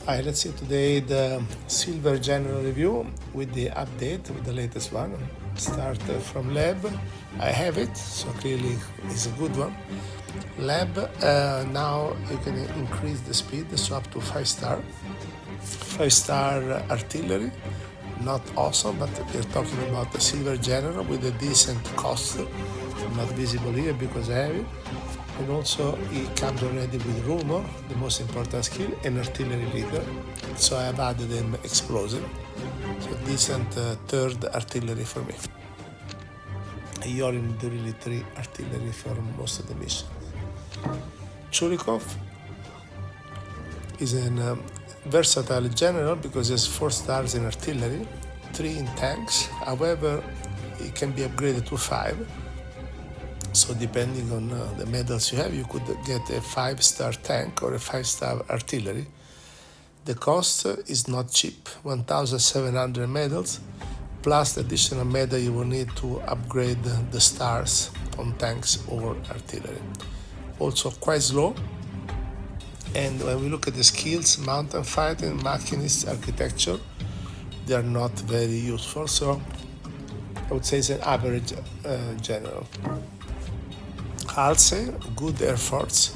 Hi, let's see today the Silver General review with the update, with the latest one. Start from Lab. I have it, so clearly it's a good one. Lab, now you can increase the speed, so up to 5 star. 5 star artillery, not awesome, but we're talking about the Silver General with a decent cost. Not visible here because I have it. And also it comes already with rumor, the most important skill, and artillery leader. So I have added an explosive. So decent third artillery for me. You only need really 3 artillery for most of the missions. Chulikov is a versatile general because he has 4 stars in artillery, 3 in tanks. However, it can be upgraded to 5. So depending on the medals you have, you could get a 5-star tank or a 5-star artillery. The cost is not cheap, 1,700 medals, plus the additional medal you will need to upgrade the stars on tanks or artillery. Also quite slow. And when we look at the skills, mountain fighting, machinist, architecture, they are not very useful. So I would say it's an average general. Halsey, good air force,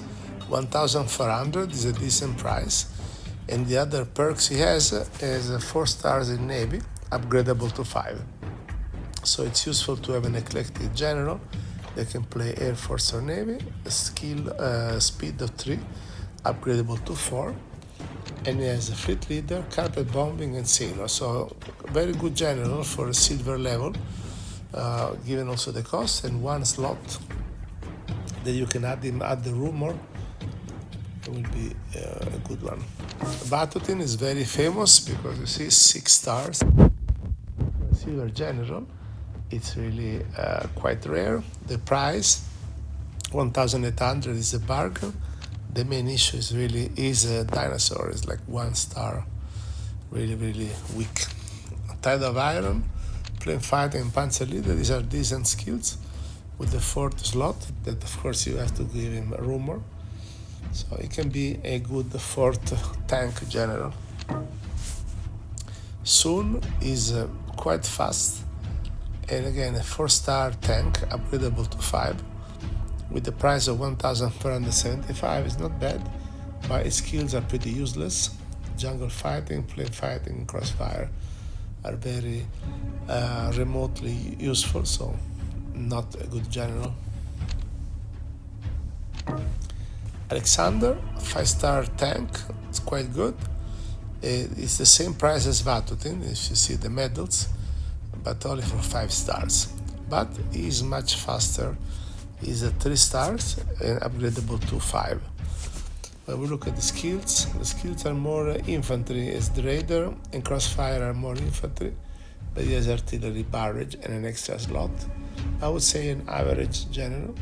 1,400 is a decent price. And the other perks he has is 4 stars in Navy, upgradable to 5. So it's useful to have an eclectic general that can play Air Force or Navy, a skill speed of 3, upgradable to 4. And he has a fleet leader, carpet bombing, and sailor. So very good general for a silver level, given also the cost, and 1 slot that you can add the rumor. It will be a good one. Vatutin is very famous because you see 6 stars. Silver General, it's really quite rare. The price, 1,800, is a bargain. The main issue is a dinosaur. It's like 1 star, really weak. Tide of Iron, plane fighting, and panzer leader. These are decent skills. With the 4th slot, that of course you have to give him a rumor. So it can be a good 4th tank general. Sun is quite fast, and again a 4-star tank, upgradable to 5, with the price of 1,475. Is not bad, but its skills are pretty useless. Jungle fighting, plane fighting, and crossfire are very remotely useful, so not a good general. Alexander, 5-star tank, it's quite good. It's the same price as Vatutin, if you see the medals, but only for 5 stars. But he's much faster. He's at 3 stars and upgradable to 5. When we look at the skills are more infantry, as the raider, and crossfire are more infantry, but he has artillery, barrage, and an extra slot. I would say an average general.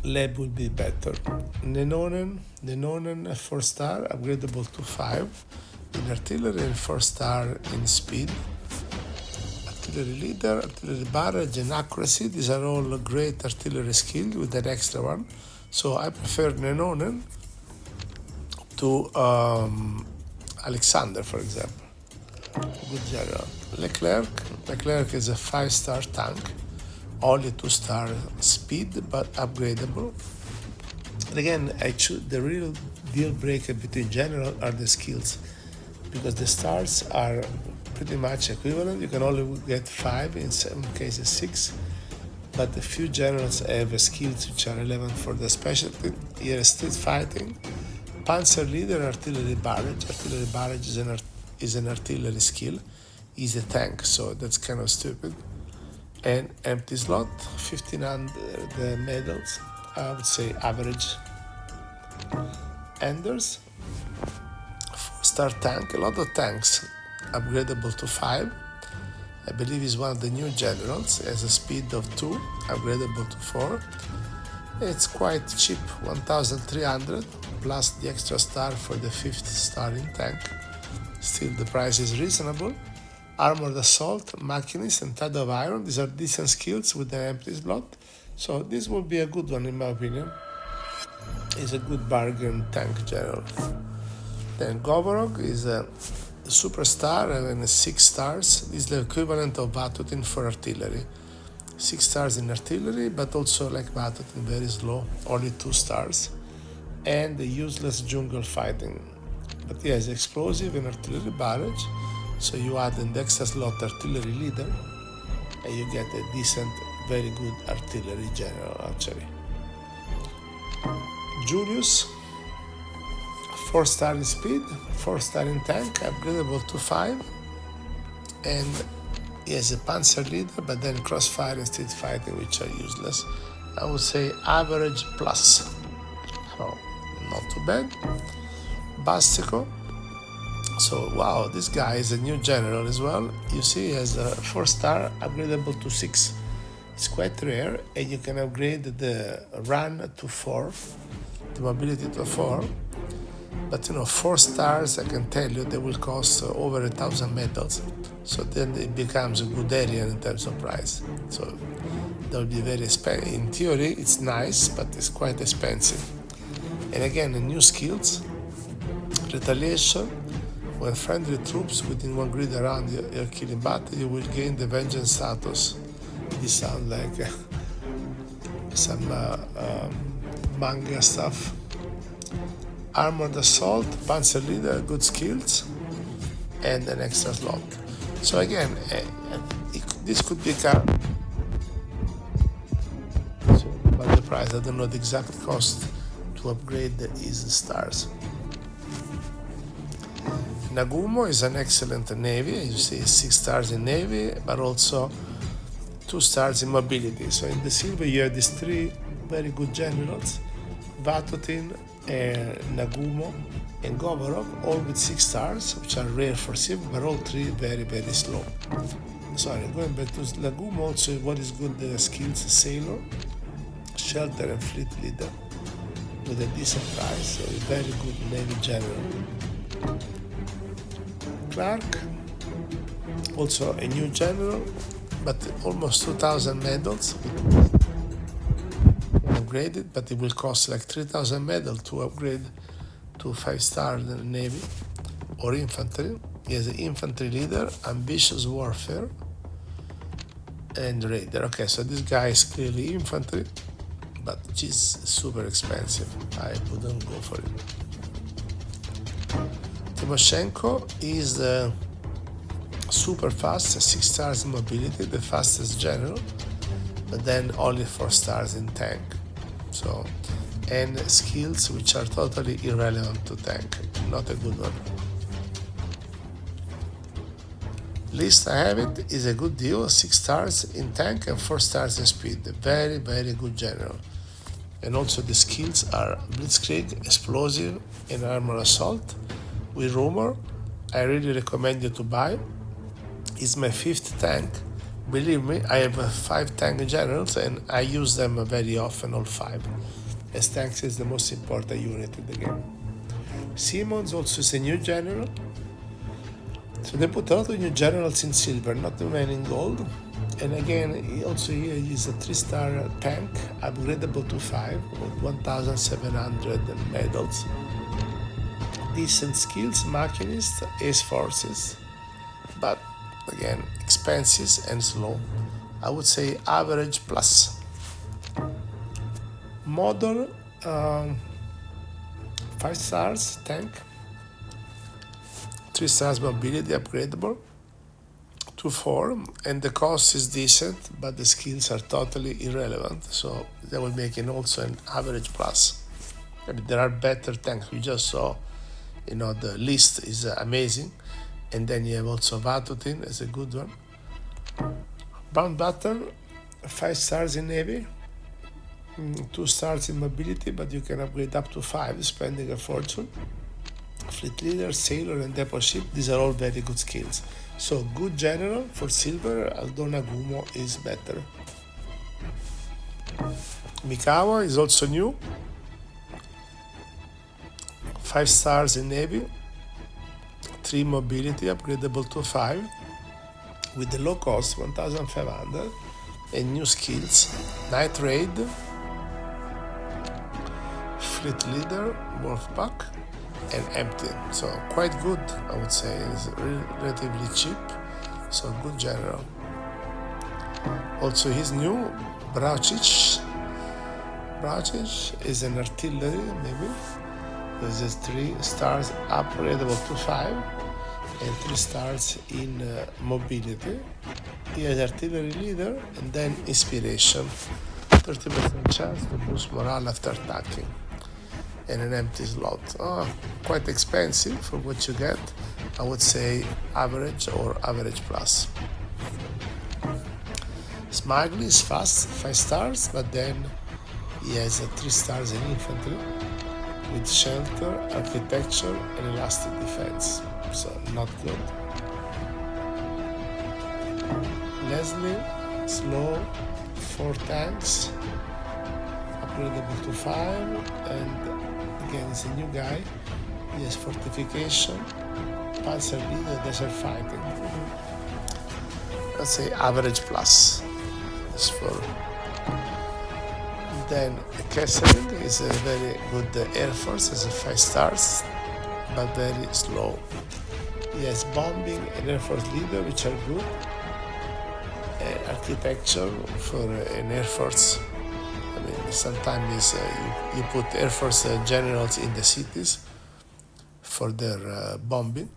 Lab would be better. Nenonen 4-star, upgradable to 5 in artillery and 4-star in speed. Artillery leader, artillery barrage, and accuracy, these are all great artillery skills with an extra one. So I prefer Nenonen to Alexander, for example. Good general. Leclerc is a 5-star tank, only 2-star speed, but upgradable. And again, I choose the real deal breaker between general are the skills, because the stars are pretty much equivalent. You can only get 5, in some cases 6, but a few generals have skills which are relevant for the specialty. Here, street fighting, panzer leader, artillery barrage. Artillery barrage is an artillery skill. He's a tank, so that's kind of stupid. And empty slot, 1,500 medals, I would say average. Anders, 4-star tank, a lot of tanks, upgradable to 5. I believe he's one of the new generals, has a speed of 2, upgradable to 4. It's quite cheap, 1,300, plus the extra star for the 5th star in tank. Still, the price is reasonable. Armored assault, machinist, and tide of iron. These are decent skills with an empty slot. So this will be a good one in my opinion. It's a good bargain tank general. Then Govorog is a superstar and 6 stars. This is the equivalent of Vatutin for artillery. 6 stars in artillery, but also like Vatutin, very slow, only 2 stars. And the useless jungle fighting. But he has explosive and artillery barrage, so you add in the extra slot artillery leader, and you get a decent, very good artillery general actually. Julius, 4 star in speed, 4 star in tank, upgradable to 5, and he has a panzer leader, but then crossfire and street fighting, which are useless. I would say average plus, so not too bad. Bastico, so wow, this guy is a new general as well. You see he has a 4 star, upgradable to 6. It's quite rare, and you can upgrade the run to 4, the mobility to 4. But 4 stars, I can tell you, they will cost over 1,000 medals. So then it becomes a good area in terms of price. So that will be very expensive. In theory, it's nice, but it's quite expensive. And again, the new skills, retaliation. When friendly troops within 1 grid around your killing battle, you will gain the vengeance status. This sounds like some manga stuff. Armored assault, panzer leader, good skills, and an extra slot. So again, this could become about the price. I don't know the exact cost to upgrade his stars. Nagumo is an excellent navy. You see 6 stars in navy, but also 2 stars in mobility. So in the silver you have these 3 very good generals, Vatutin, Nagumo, and Govorov, all with 6 stars, which are rare for silver, but all 3 very, very slow. Sorry, going back to Nagumo, also what is good, the skills, sailor, shelter, and fleet leader, with a decent price, so a very good navy general. Clark, also a new general, but almost 2,000 medals. Upgraded, but it will cost like 3,000 medals to upgrade to 5 stars in the navy or infantry. He has an infantry leader, ambitious warfare, and raider. Okay, so this guy is clearly infantry, but it's super expensive. I wouldn't go for it. Timoshenko is super fast, 6 stars in mobility, the fastest general, but then only 4 stars in tank. So, and skills which are totally irrelevant to tank, not a good one. List, I have it, is a good deal, 6 stars in tank and 4 stars in speed. Very, very good general. And also the skills are Blitzkrieg, explosive, and armor assault. With rumor, I really recommend you to buy. It's my 5th tank. Believe me, I have 5 tank generals and I use them very often, all 5. As tanks is the most important unit in the game. Simmons also is a new general. So they put a lot of new generals in silver, not too many in gold. And again, he also here is a 3-star tank, upgradable to 5 with 1,700 medals. Decent skills, machinist, ace forces, but again, expensive and slow. I would say average plus. Model, 5 stars tank, 3 stars mobility, upgradable to 4, and the cost is decent, but the skills are totally irrelevant, so that will make it also an average plus. I mean, there are better tanks. We just saw, the list is amazing. And then you have also Vatutin as a good one. Mountbatten, 5 stars in navy, 2 stars in mobility, but you can upgrade up to 5, spending a fortune. Fleet leader, sailor, and depot ship, these are all very good skills. So good general for silver, although Nagumo is better. Mikawa is also new, 5 stars in navy, 3 mobility, upgradable to 5, with the low cost, 1,500, and new skills, night raid, fleet leader, wolfpack, and empty. So quite good, I would say. It's relatively cheap, so good general. Also his new Brauchich. Brauchich is an artillery, maybe. This is 3 stars upgradable to 5 and 3 stars in mobility. He has artillery leader and then inspiration. 30% chance to boost morale after attacking. And an empty slot. Oh, quite expensive for what you get. I would say average or average plus. Smiley is fast, 5 stars, but then he has 3 stars in infantry with shelter, architecture, and elastic defense. So not good. Leslie, slow, 4 tanks, upgradable to 5, and again, it's a new guy. He has fortification, panzer leader, desert fighting. Let's say average plus. That's for. Then Kesseling is a very good air force, has 5 stars, but very slow. He has bombing and air force leader, which are good. Architecture for an air force. I mean, sometimes you put Air Force generals in the cities for their bombing,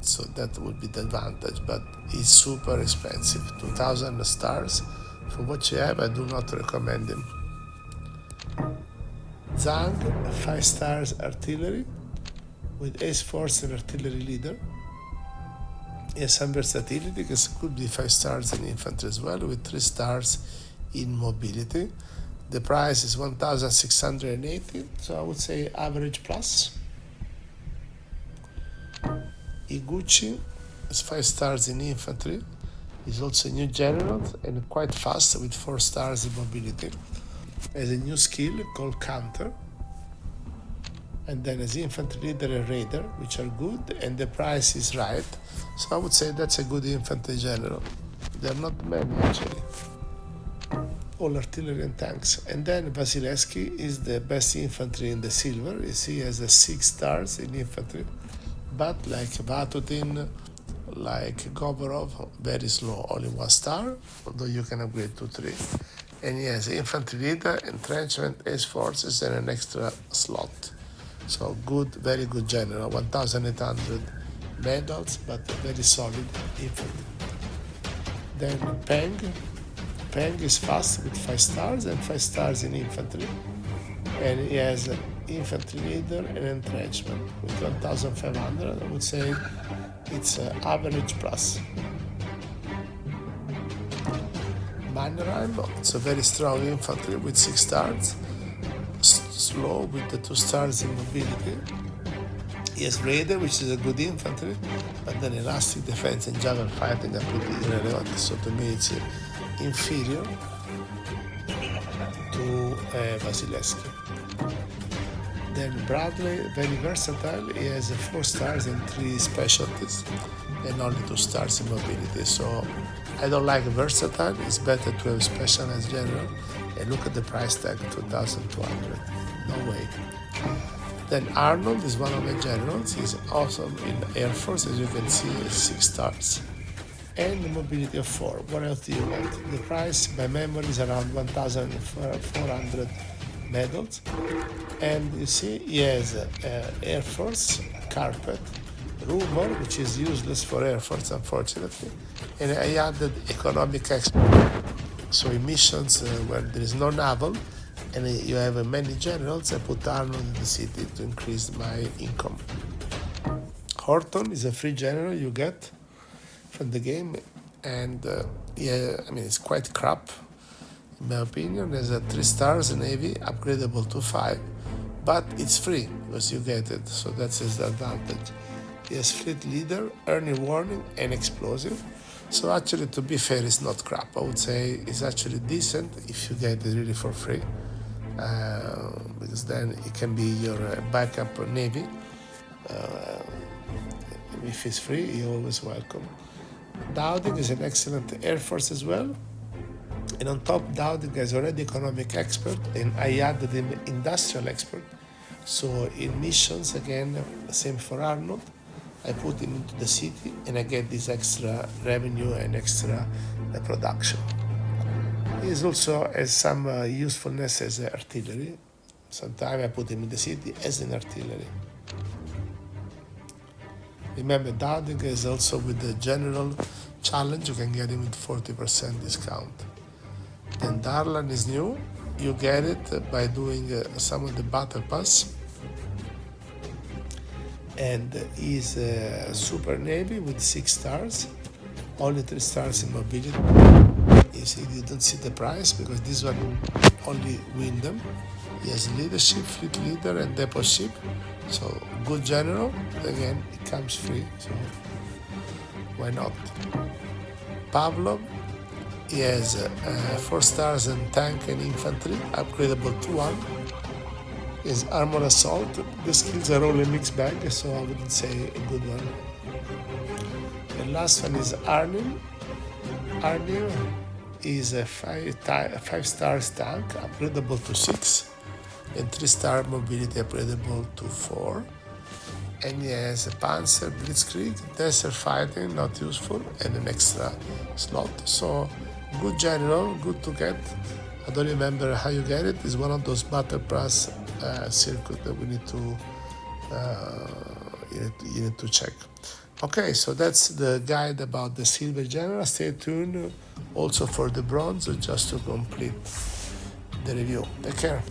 so that would be the advantage, but it's super expensive. 2,000 stars. For what you have, I do not recommend him. Zhang, 5 stars artillery, with Ace Force and artillery leader. He has some versatility, because it could be 5 stars in infantry as well, with 3 stars in mobility. The price is 1,680, so I would say average plus. Iguchi is 5 stars in infantry. He's also a new general and quite fast with 4 stars in mobility. Has a new skill called Counter. And then as infantry leader and raider, which are good, and the price is right. So I would say that's a good infantry general. There are not many actually. All artillery and tanks. And then Vasilevsky is the best infantry in the silver. You see, he has 6 stars in infantry, but like Vatutin, like Goborov, very slow, only 1 star, although you can upgrade to 3. And he has infantry leader, entrenchment, ace forces, and an extra slot. So good, very good general, 1,800 medals, but very solid infantry. Then Peng. Peng is fast with 5 stars and 5 stars in infantry. And he has infantry leader and entrenchment with 1,500. I would say it's average plus. Mannerheim, it's a very strong infantry with 6 stars. Slow with the 2 stars in mobility. He has raider, which is a good infantry, but then elastic defense and javelin fighting are pretty irrelevant. So to me, it's inferior to Vasilevsky. Then Bradley, very versatile. He has 4 stars and 3 specialties, and only 2 stars in mobility. So I don't like versatile. It's better to have specialized general. And look at the price tag, 2,200. No way. Then Arnold is one of the generals. He's awesome in the Air Force, as you can see, 6 stars. And the mobility of 4. What else do you want? The price by memory is around 1,400 medals. And you see, he has Air Force, carpet, rumor, which is useless for Air Force, unfortunately. And I added economic expert. So in missions where there is no naval, and you have many generals, I put Arnold in the city to increase my income. Horton is a free general you get from the game, and yeah, I mean, it's quite crap, in my opinion. There's 3 stars Navy, upgradable to 5, but it's free because you get it, so that's his advantage. He has fleet leader, early warning, and explosive. So actually, to be fair, it's not crap. I would say it's actually decent if you get it really for free. Because then it can be your backup navy. If it's free, you're always welcome. Dowding is an excellent air force as well. And on top, Dowding is already economic expert, and I added him industrial expert So in missions, again, same for Arnold, I put him into the city and I get this extra revenue and extra production. He also has some usefulness as artillery. Sometimes I put him in the city as an artillery. Remember, Dowding is also with the general challenge, you can get him with 40% discount. Then Darlan is new, you get it by doing some of the battle pass. And he's a super navy with 6 stars, only 3 stars in mobility. You see, you don't see the price because this one only win them. He has leadership, fleet leader, and depot ship. So good general. Again, it comes free. So why not? Pavlov, he has 4 stars in tank and infantry, upgradable to 1. Is armor assault. The skills are all a mixed bag, so I wouldn't say a good one. The last one is Arnim. Arnim is a 5 stars tank, upgradable to 6, and 3-star mobility, upgradable to 4. And he has a Panzer, Blitzkrieg, desert fighting, not useful, and an extra slot. So good general, good to get. I don't remember how you get it. It's one of those battle pass circuit that we need to you need to check. Okay, so that's the guide about the silver general. Stay tuned also for the bronze, just to complete the review. Take care.